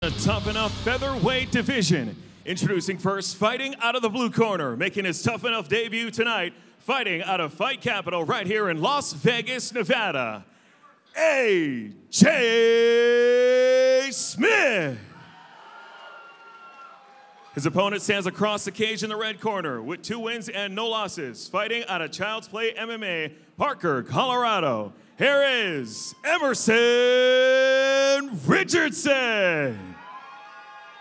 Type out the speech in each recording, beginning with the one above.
The Tuff-N-Uff featherweight division. Introducing first, fighting out of the blue corner, making his Tuff-N-Uff debut tonight, fighting out of Fight Capital right here in Las Vegas, Nevada, Ajai Smith. His opponent stands across the cage in the red corner with 2 wins and no losses, fighting out of Child's Play MMA, Parker, Colorado. Here is Emerson Richardson.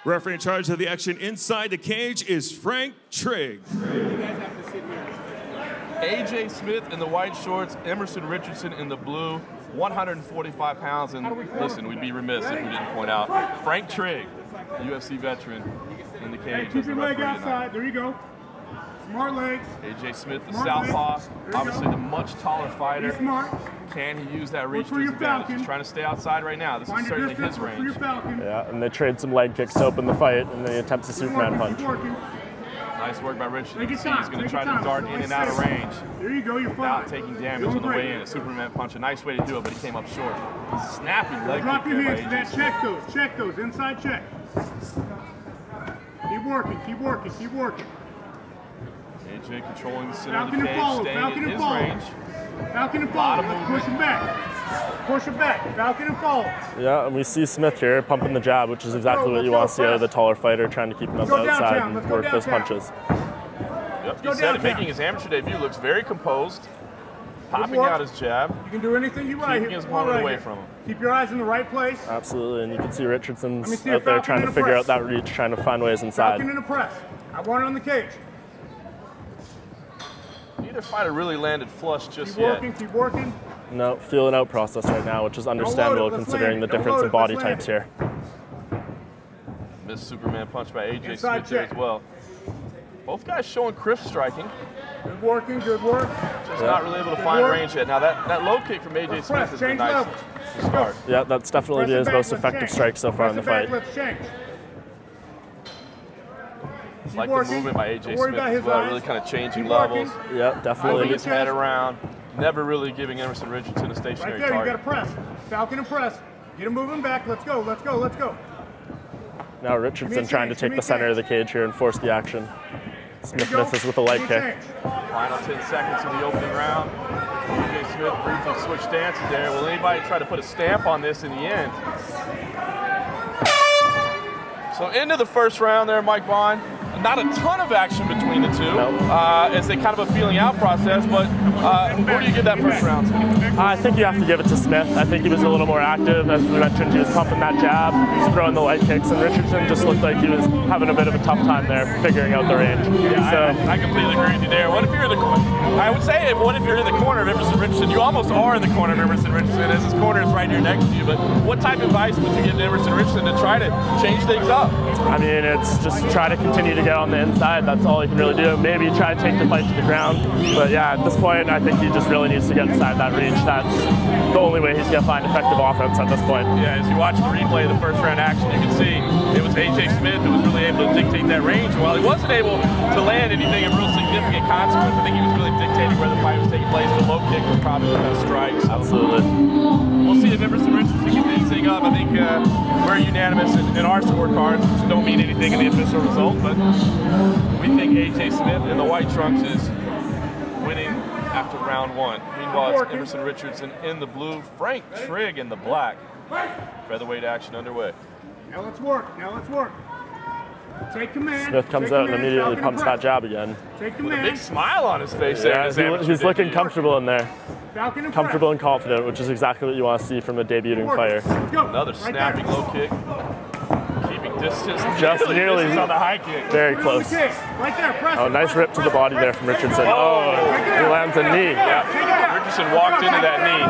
Referee in charge of the action inside the cage is Frank Trigg. Ajai Smith in the white shorts, Emerson Richardson in the blue, 145 pounds. And listen, we'd be remiss if we didn't point out Frank Trigg, UFC veteran, in the cage. Hey, keep your leg outside. There you go. Smart legs. Ajai Smith, the southpaw, obviously the much taller fighter. Be smart. Can he use that reach to his advantage? He's trying to stay outside right now. This is certainly his range. Yeah, and they trade some leg kicks to open the fight, and they attempt a Superman punch. Nice work by Richardson. You can see he's going to try to dart in and out of range. There you go, you're without taking damage on the way in. A Superman punch, a nice way to do it, but he came up short. Snappy leg kick. Drop your hands to that. Check those. Inside check. Keep working, keep working, keep working. Ajai controlling the center of the cage, staying in his range. Falcon and follow. Let's push him back. Push him back. Falcon and follow. Yeah, and we see Smith here pumping the jab, which is exactly what you want to see out of the taller fighter, trying to keep him up outside and work those punches. Yep, he said it, making his amateur debut, looks very composed, popping out his jab. You can do anything you want. Keeping his opponent away from him. Keep your eyes in the right place. Absolutely, and you can see Richardson's out there trying to figure out that reach, trying to find ways inside. Falcon in a press. I want it on the cage. Neither fighter really landed flush just yet. Keep working. No, feeling out process right now, which is understandable considering the difference in body types here. Missed Superman punch by Ajai Smith there as well. Both guys showing crisp striking. Good working, good work. Just not really able to find range yet. Now that low kick from Ajai Smith has been nice to start. Yeah, that's definitely his most effective strike so far in the fight. Let's change. Like the movement by Ajai Smith as well, really kind of changing levels. Yeah, definitely. Moving his head around, never really giving Emerson Richardson a stationary target. Right there, you got to press. Falcon and press. Get him moving back. Let's go, let's go, let's go. Now Richardson trying to take the center of the cage here and force the action. Smith misses with a leg kick. Final 10 seconds of the opening round. Ajai Smith briefly switched stances there. Will anybody try to put a stamp on this in the end? So into the first round there, Mike Bond. Not a ton of action between the two, as they kind of a feeling out process, but who do you give that first round to? I think you have to give it to Smith. I think he was a little more active. As we mentioned, he was pumping that jab, he was throwing the leg kicks, and Richardson just looked like he was having a bit of a tough time there, figuring out the range. Yeah, so, I completely agree with you there. What if you're in the corner? I would say, what if you're in the corner of Emerson Richardson? You almost are in the corner of Emerson Richardson, as his corner is right here next to you, but what type of advice would you give to Emerson Richardson to try to change things up? I mean, it's just try to continue to get on the inside. That's all he can really do. Maybe try to take the fight to the ground. But yeah, at this point, I think he just really needs to get inside that reach. That's the only way he's going to find effective offense at this point. Yeah, as you watch the replay of the first round action, you can see it was Ajai Smith who was really able to dictate that range. While he wasn't able to land anything of real significant consequence, I think he was really dictating where the fight was taking place. The low kick was probably the best strike. So. Absolutely. We'll see if Emerson Richardson can pick things up. I think we're unanimous in our scorecards, which don't mean anything in the official result, but we think Ajai Smith in the white trunks is winning after round 1. Meanwhile, it's Emerson Richardson in the blue, Frank Trigg in the black. Featherweight action underway. Now let's work. Now let's work. Take command. Smith comes out and immediately pumps that jab again. Take command. With a big smile on his face there. Yeah, he's looking comfortable in there. Comfortable and confident, which is exactly what you want to see from a debuting fighter. Another snapping low kick. Distance. Just nearly on the high kick. Very close. Right there, press. Oh, nice rip to the body there from Richardson. Oh, he lands a knee. Yeah. Richardson walked into that knee.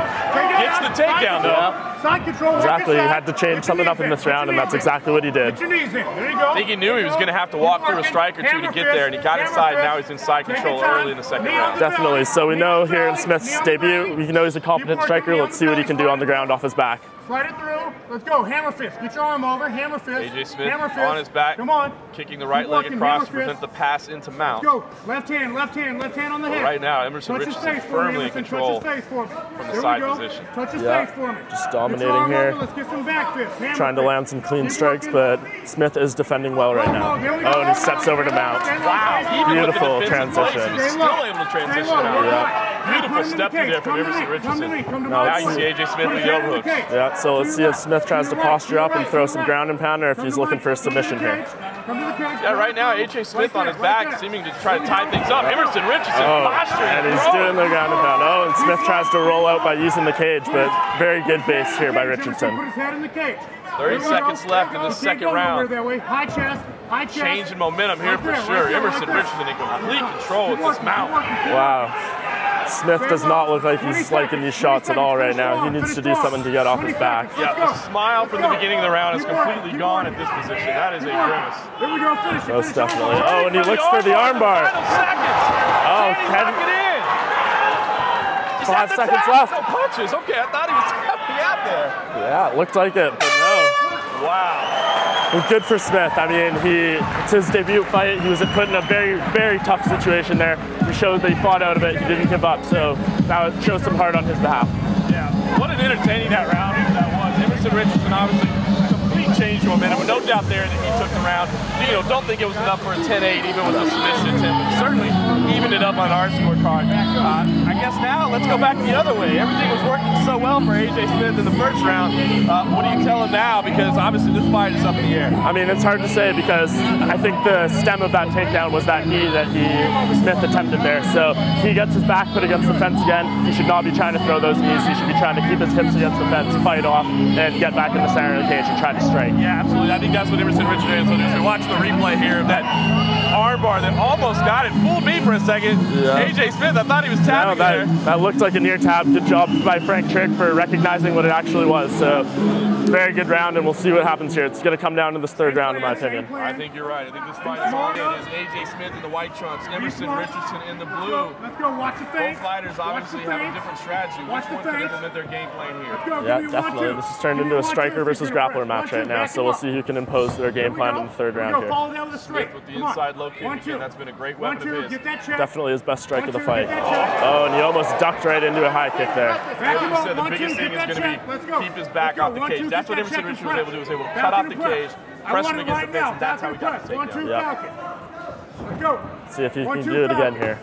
Gets the takedown though. Side control. Exactly. He had to change something up in this round, and that's exactly what he did. Get your knees in. There you go. I think he knew he was going to have to walk through a strike or two to get there, and he got inside. Now he's in side control early in the second round. Definitely. So we know here in Smith's debut, we know he's a competent striker. Let's see what he can do on the ground off his back. Slide it through. Let's go. Hammer fist. Get your arm over. Hammer fist. AJ Smith hammer fist. on his back. Come on. Kicking the right leg across to prevent the pass into mount. Let's go. Left hand on the hip. Right now, Emerson Richardson firmly in control from the side position. Touch his face for me. Just dominating here. Let's get some back fist. Trying to land some clean strikes, but Smith is defending well right now. Oh, and he steps over to mount. Wow. Beautiful transition. He's still able to transition out. Yeah. Beautiful step through there from Emerson Richardson. Now you see AJ Smith with the overhooks. Yeah, so let's see if Smith tries to posture up and throw some ground and pound, or if he's looking for a submission here. Yeah, right now AJ Smith on his back, seeming to try to tie things up. Emerson Richardson posturing. And he's doing the ground and pound. Oh, and Smith tries to roll out by using the cage, but very good base here by Richardson. 30 seconds left in the second round. High chest. Change in momentum here for sure. Emerson Richardson in complete control with this mount. Wow. Smith does not look like he's liking these shots at all right now. He needs to do something to get off his back. Yeah, the smile from the beginning of the round is completely gone at this position. That is a grimace. Here we go, finish it. Most definitely. Oh, and he looks for the armbar. Oh, 5 seconds left. Punches. Okay, I thought he was coming out there. Yeah, it looked like it, but no. Wow. Well, good for Smith. I mean, it's his debut fight. He was put in a very, very tough situation there. He showed that he fought out of it. He didn't give up, so that shows some heart on his behalf. Yeah, what an entertaining that round that was. Emerson Richardson obviously complete change of momentum. No doubt there that he took the round. You know, don't think it was enough for a 10-8 even with a submission attempt, but certainly evened it up on our scorecard. I guess now let's go back the other way. Everything was working so well for AJ Smith in the first round. What do you tell him now? Because obviously this fight is up in the air. I mean, it's hard to say because I think the stem of that takedown was that knee that Smith attempted there. So if he gets his back put against the fence again, he should not be trying to throw those knees. He should be trying to keep his hips against the fence, fight off, and get back in the center of the cage and try to strike. Yeah, absolutely. I think that's what Emerson Richardson is going to do. So watch the replay here of that armbar that almost got it. Fooled me for a second. Yeah. AJ Smith, I thought he was tapping there. That looked like a near tap. Good job by Frank Trick for recognizing what it actually was. So very good round, and we'll see what happens here. It's going to come down to this third round, in my opinion. I think you're right. I think this fight is on. It is AJ Smith in the white trunks, Emerson Richardson in the blue. Let's go. Watch the face. Both fighters obviously have a different strategy. Which one can implement their game plan here? Yeah, definitely. This has turned into a striker versus grappler match right now, so we'll see who can impose their game plan in the third round here. Smith with the inside low kick. Again, that's been a great weapon of his. Definitely his best strike of the fight. Oh, and he almost ducked right into a high kick there. Like you said, the biggest thing is going to be keep his back off the cage. That's what Emerson Richardson was able to do. Was able to cut off the cage, press him against the fence, and that's how he got the takedown. Yep. Let's go. See if he can do it again here.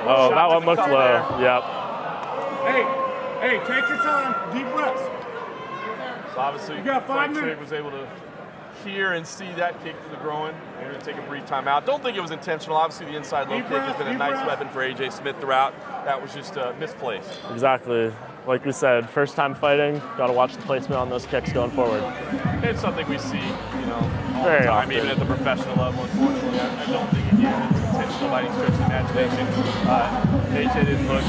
Oh, that one looked low. Yep. Hey, take your time. Deep breaths. So obviously, Frank Trick was able to hear and see that kick to the groin. We're going to take a brief timeout. Don't think it was intentional. Obviously, the inside low kick has been a nice weapon for AJ Smith throughout. That was just misplaced. Exactly. Like we said, first time fighting, got to watch the placement on those kicks going forward. It's something we see, all the time, even at the professional level. Unfortunately, I don't think again it's intentional by any stretch of the imagination. AJ didn't look,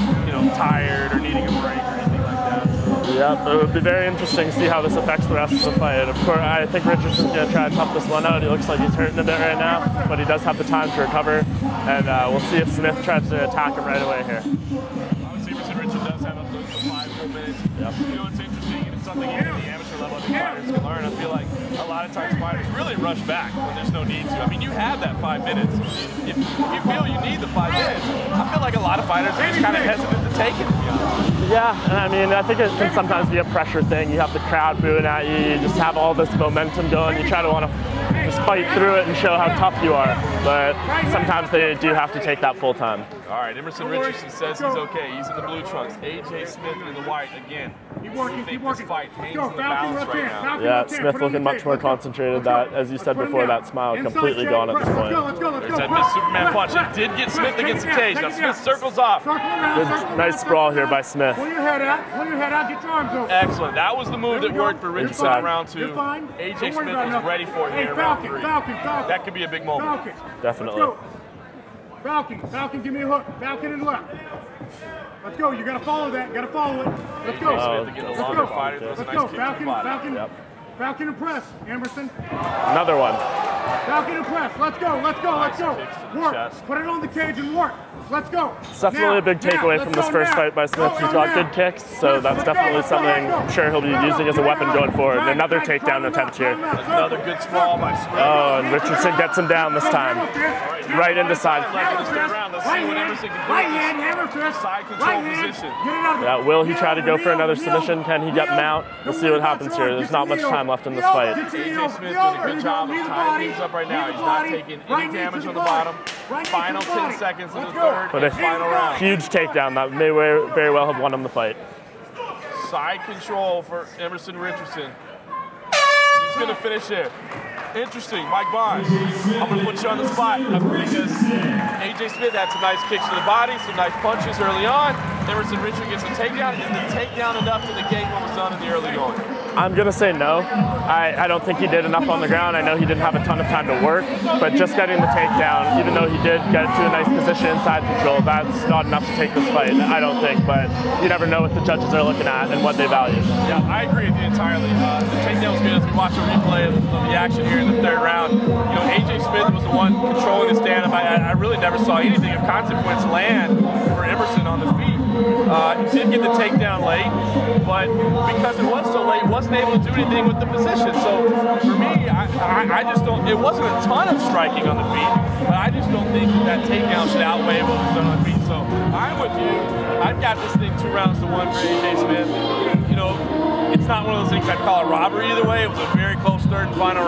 tired or needing a break or anything like that. Yeah, it would be very interesting to see how this affects the rest of the fight. And of course, I think Richardson's going to try to tough this one out. He looks like he's hurting a bit right now, but he does have the time to recover. And we'll see if Smith tries to attack him right away here. Obviously, Richardson does have up to 5 full minutes. Yep. It's interesting, and it's something even at the amateur level I think fighters can learn. I feel like a lot of times fighters really rush back when there's no need to. I mean, you have that 5 minutes. If you feel you need the 5 minutes, I feel like a lot of fighters are just kind of hesitant to take it, to be honest. Yeah, I mean, I think it can sometimes be a pressure thing. You have the crowd booing at you. You just have all this momentum going. You try to want to just fight through it and show how tough you are. But sometimes they do have to take that full time. All right, Emerson Richardson says he's okay. He's in the blue trunks. AJ Smith in the white again. Keep working. Fight hangs in the balance right now. Yeah, Smith looking much more concentrated. That, as you said before, that smile completely gone at this point. There's that missed Superman punch. It did get Smith against the cage. Now Smith circles off. Good, nice sprawl here by Smith. Pull your head out, get your arms over. Excellent. That was the move that worked for Richardson in round 2. AJ Smith was ready for it here in round 3. That could be a big moment. Definitely. Falcon, give me a hook. Falcon and left. Let's go. You got to follow that. Let's go. Let's go. Falcon and press. Emerson. Another one. Falcon and press. Let's go. Let's go. Let's go. Work. Put it on the cage and work. Let's go. It's definitely a big takeaway from this first fight by Smith. He's got good kicks, so that's definitely something I'm sure he'll be using as a weapon going forward. And another takedown attempt here. Another good sprawl by Smith. Oh, and Richardson gets him down this time. Right into side. Let's see what Emerson can do. Right hand, hammer fist. Side control position. Yeah, will he try to go for another submission? Can he get him out? We'll see what happens here. There's not much time left in this fight. Ajai Smith doing a good job of tying things up right now. He's not taking any damage on the bottom. Final 10 seconds in the third, But a final round. huge takedown that may very well have won him the fight. Side control for Emerson Richardson. He's going to finish here. Interesting, Mike Bond. I'm going to put you on the spot because Ajai Smith had some nice kicks to the body, some nice punches early on. Emerson Richardson gets a takedown. Is the takedown enough to negate what was done in the early going? I'm going to say no. I don't think he did enough on the ground. I know he didn't have a ton of time to work, but just getting the takedown, even though he did get to a nice position inside control, that's not enough to take this fight, I don't think, but you never know what the judges are looking at and what they value. Yeah, I agree with you entirely. The takedown was good as we watch a replay of the action here in the third round. You know, Ajai Smith was the one controlling the stand-up. I really never saw anything of consequence land for Emerson on the feet. He did get the takedown late, but because it was so late, he wasn't able to do anything with the position. So for me, I just don't, it wasn't a ton of striking on the feet, but I just don't think that takedown should outweigh what was done on the feet. So I'm with you. I've got this thing 2 rounds to 1 for Ajai Smith. You know, it's not one of those things I'd call a robbery either way. It was a very close third and final